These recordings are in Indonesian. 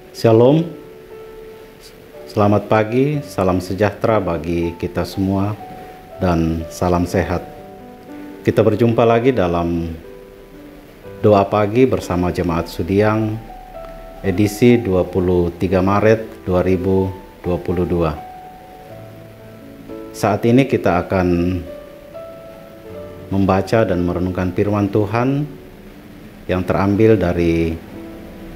Shalom, selamat pagi, salam sejahtera bagi kita semua, dan salam sehat. Kita berjumpa lagi dalam doa pagi bersama Jemaat Sudiang, edisi 23 Maret 2022. Saat ini kita akan membaca dan merenungkan firman Tuhan yang terambil dari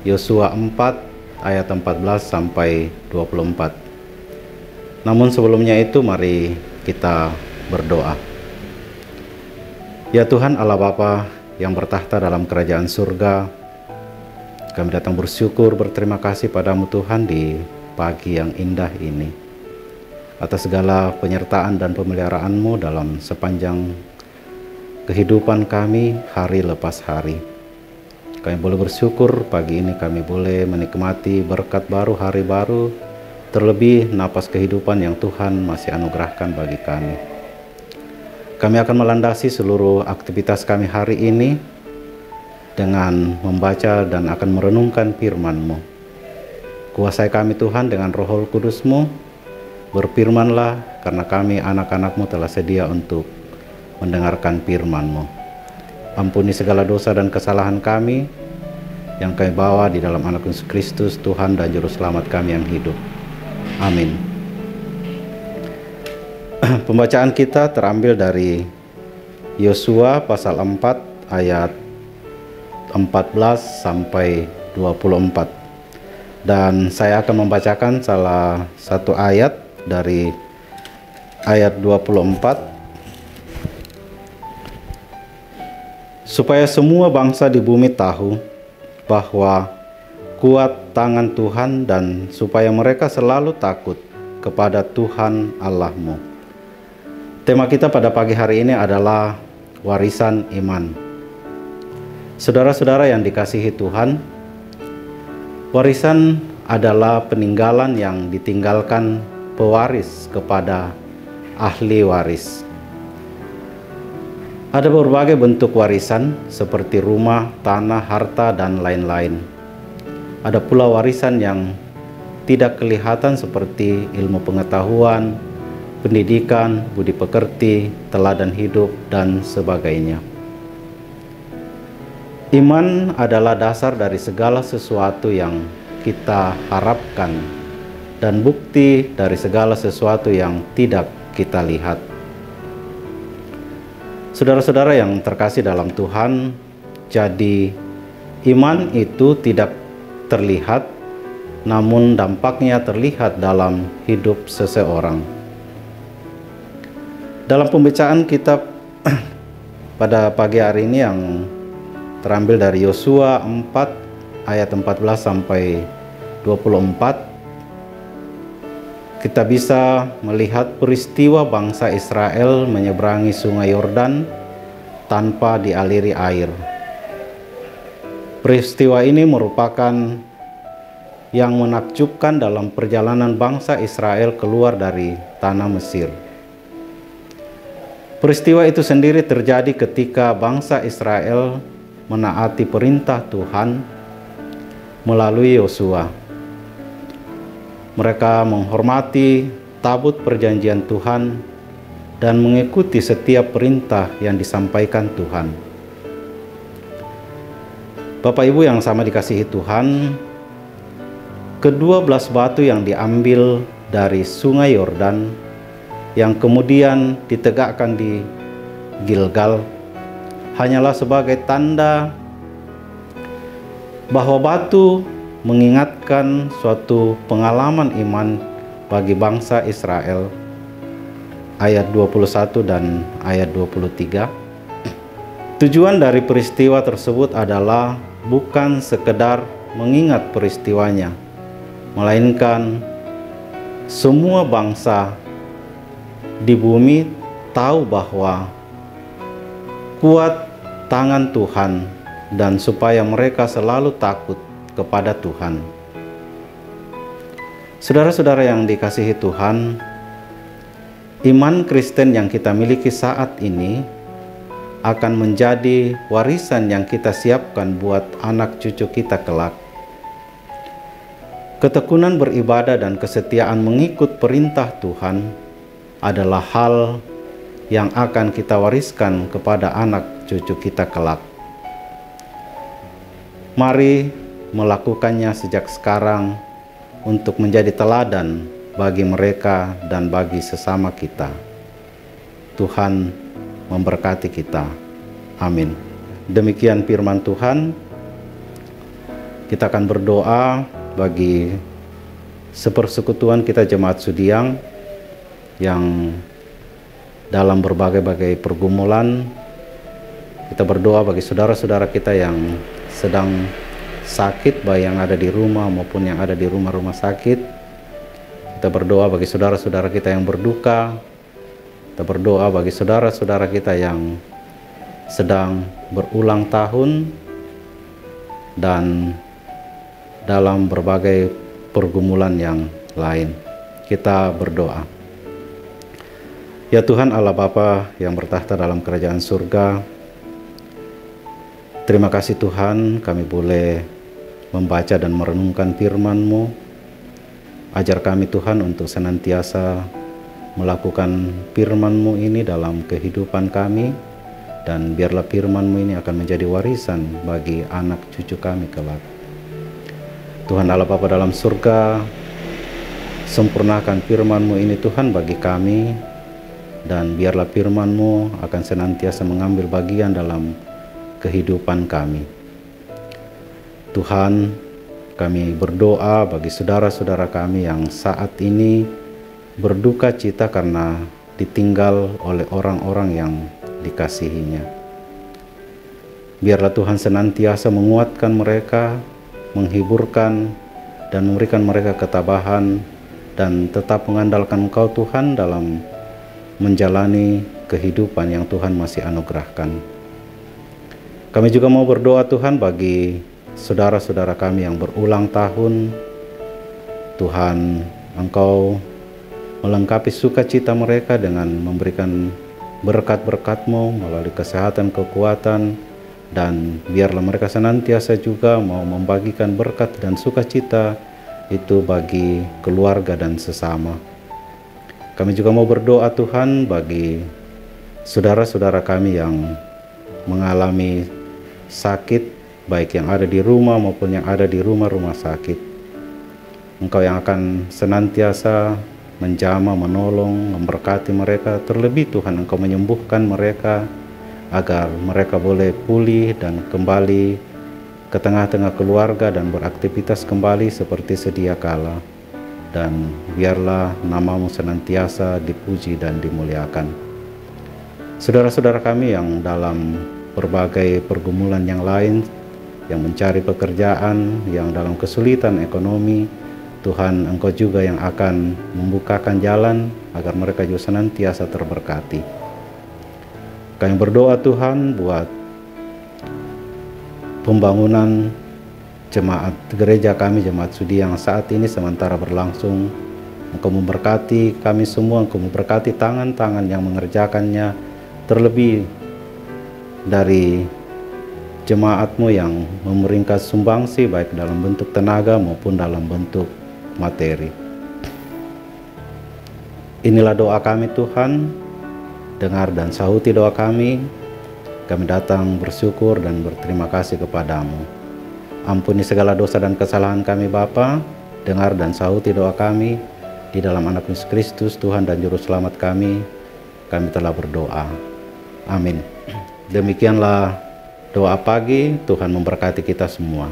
Yosua 4 ayat 14 sampai 24. Namun sebelumnya itu mari kita berdoa. Ya Tuhan Allah Bapa yang bertahta dalam kerajaan surga, kami datang bersyukur berterima kasih padamu Tuhan di pagi yang indah ini, atas segala penyertaan dan pemeliharaanmu dalam sepanjang kehidupan kami hari lepas hari. Kami boleh bersyukur pagi ini kami boleh menikmati berkat baru, hari baru, terlebih napas kehidupan yang Tuhan masih anugerahkan bagi kami. Kami akan melandasi seluruh aktivitas kami hari ini dengan membaca dan akan merenungkan firman-Mu. Kuasai kami Tuhan dengan Roh Kudus-Mu, berfirmanlah karena kami anak-anak-Mu telah sedia untuk mendengarkan firman-Mu. Ampuni segala dosa dan kesalahan kami yang kami bawa di dalam anak Yesus Kristus, Tuhan dan Juru Selamat kami yang hidup. Amin. Pembacaan kita terambil dari Yosua pasal 4 ayat 14 sampai 24. Dan saya akan membacakan salah satu ayat dari ayat 24. Supaya semua bangsa di bumi tahu bahwa kuat tangan Tuhan dan supaya mereka selalu takut kepada Tuhan Allahmu. Tema kita pada pagi hari ini adalah warisan iman. Saudara-saudara yang dikasihi Tuhan, warisan adalah peninggalan yang ditinggalkan pewaris kepada ahli waris. Ada berbagai bentuk warisan seperti rumah, tanah, harta, dan lain-lain. Ada pula warisan yang tidak kelihatan seperti ilmu pengetahuan, pendidikan, budi pekerti, teladan hidup, dan sebagainya. Iman adalah dasar dari segala sesuatu yang kita harapkan dan bukti dari segala sesuatu yang tidak kita lihat. Saudara-saudara yang terkasih dalam Tuhan, jadi iman itu tidak terlihat, namun dampaknya terlihat dalam hidup seseorang. Dalam pembacaan kitab pada pagi hari ini yang terambil dari Yosua 4 ayat 14 sampai 24, kita bisa melihat peristiwa bangsa Israel menyeberangi sungai Yordan tanpa dialiri air. Peristiwa ini merupakan yang menakjubkan dalam perjalanan bangsa Israel keluar dari tanah Mesir. Peristiwa itu sendiri terjadi ketika bangsa Israel menaati perintah Tuhan melalui Yosua. Mereka menghormati tabut perjanjian Tuhan dan mengikuti setiap perintah yang disampaikan Tuhan. Bapak Ibu yang sama dikasihi Tuhan, kedua belas batu yang diambil dari sungai Yordan yang kemudian ditegakkan di Gilgal hanyalah sebagai tanda bahwa batu mengingatkan suatu pengalaman iman bagi bangsa Israel. Ayat 21 dan ayat 23. Tujuan dari peristiwa tersebut adalah bukan sekedar mengingat peristiwanya, melainkan semua bangsa di bumi tahu bahwa kuat tangan Tuhan dan supaya mereka selalu takut kepada Tuhan. Saudara-saudara yang dikasihi Tuhan, iman Kristen yang kita miliki saat ini akan menjadi warisan yang kita siapkan buat anak cucu kita kelak. Ketekunan beribadah dan kesetiaan mengikut perintah Tuhan adalah hal yang akan kita wariskan kepada anak cucu kita kelak. Mari melakukannya sejak sekarang untuk menjadi teladan bagi mereka dan bagi sesama kita. Tuhan memberkati kita. Amin. Demikian firman Tuhan. Kita akan berdoa bagi sepersekutuan kita jemaat Sudiang yang dalam berbagai-bagai pergumulan. Kita berdoa bagi saudara-saudara kita yang sedang sakit, baik yang ada di rumah maupun yang ada di rumah-rumah sakit. Kita berdoa bagi saudara-saudara kita yang berduka. Kita berdoa bagi saudara-saudara kita yang sedang berulang tahun dan dalam berbagai pergumulan yang lain. Kita berdoa. Ya Tuhan Allah Bapa yang bertahta dalam kerajaan surga, terima kasih Tuhan kami boleh membaca dan merenungkan firman-Mu. Ajar kami Tuhan untuk senantiasa melakukan firman-Mu ini dalam kehidupan kami, dan biarlah firman-Mu ini akan menjadi warisan bagi anak cucu kami kelak. Tuhan Allah Bapa dalam surga, sempurnakan firman-Mu ini Tuhan bagi kami, dan biarlah firman-Mu akan senantiasa mengambil bagian dalam kehidupan kami. Tuhan, kami berdoa bagi saudara-saudara kami yang saat ini berduka cita karena ditinggal oleh orang-orang yang dikasihinya. Biarlah Tuhan senantiasa menguatkan mereka, menghiburkan, dan memberikan mereka ketabahan, dan tetap mengandalkan Engkau Tuhan dalam menjalani kehidupan yang Tuhan masih anugerahkan. Kami juga mau berdoa Tuhan bagi saudara-saudara kami yang berulang tahun. Tuhan, Engkau melengkapi sukacita mereka dengan memberikan berkat-berkat-Mu melalui kesehatan, kekuatan, dan biarlah mereka senantiasa juga mau membagikan berkat dan sukacita itu bagi keluarga dan sesama. Kami juga mau berdoa Tuhan bagi saudara-saudara kami yang mengalami sakit, baik yang ada di rumah maupun yang ada di rumah-rumah sakit. Engkau yang akan senantiasa menjamah, menolong, memberkati mereka. Terlebih Tuhan, Engkau menyembuhkan mereka agar mereka boleh pulih dan kembali ke tengah-tengah keluarga dan beraktivitas kembali seperti sedia kala. Dan biarlah nama-Mu senantiasa dipuji dan dimuliakan. Saudara-saudara kami yang dalam berbagai pergumulan yang lain, yang mencari pekerjaan, yang dalam kesulitan ekonomi, Tuhan, Engkau juga yang akan membukakan jalan agar mereka juga senantiasa terberkati. Kami berdoa Tuhan buat pembangunan jemaat gereja kami, jemaat Sudi yang saat ini sementara berlangsung. Engkau memberkati kami semua, Engkau memberkati tangan-tangan yang mengerjakannya, terlebih dari jemaat-Mu yang memeringkat sumbangsi baik dalam bentuk tenaga maupun dalam bentuk materi. Inilah doa kami Tuhan, dengar dan sahuti doa kami. Kami datang bersyukur dan berterima kasih kepadamu. Ampuni segala dosa dan kesalahan kami Bapa. Dengar dan sahuti doa kami. Di dalam anak Yesus Kristus, Tuhan dan Juru Selamat kami telah berdoa. Amin. Demikianlah doa pagi. Tuhan memberkati kita semua.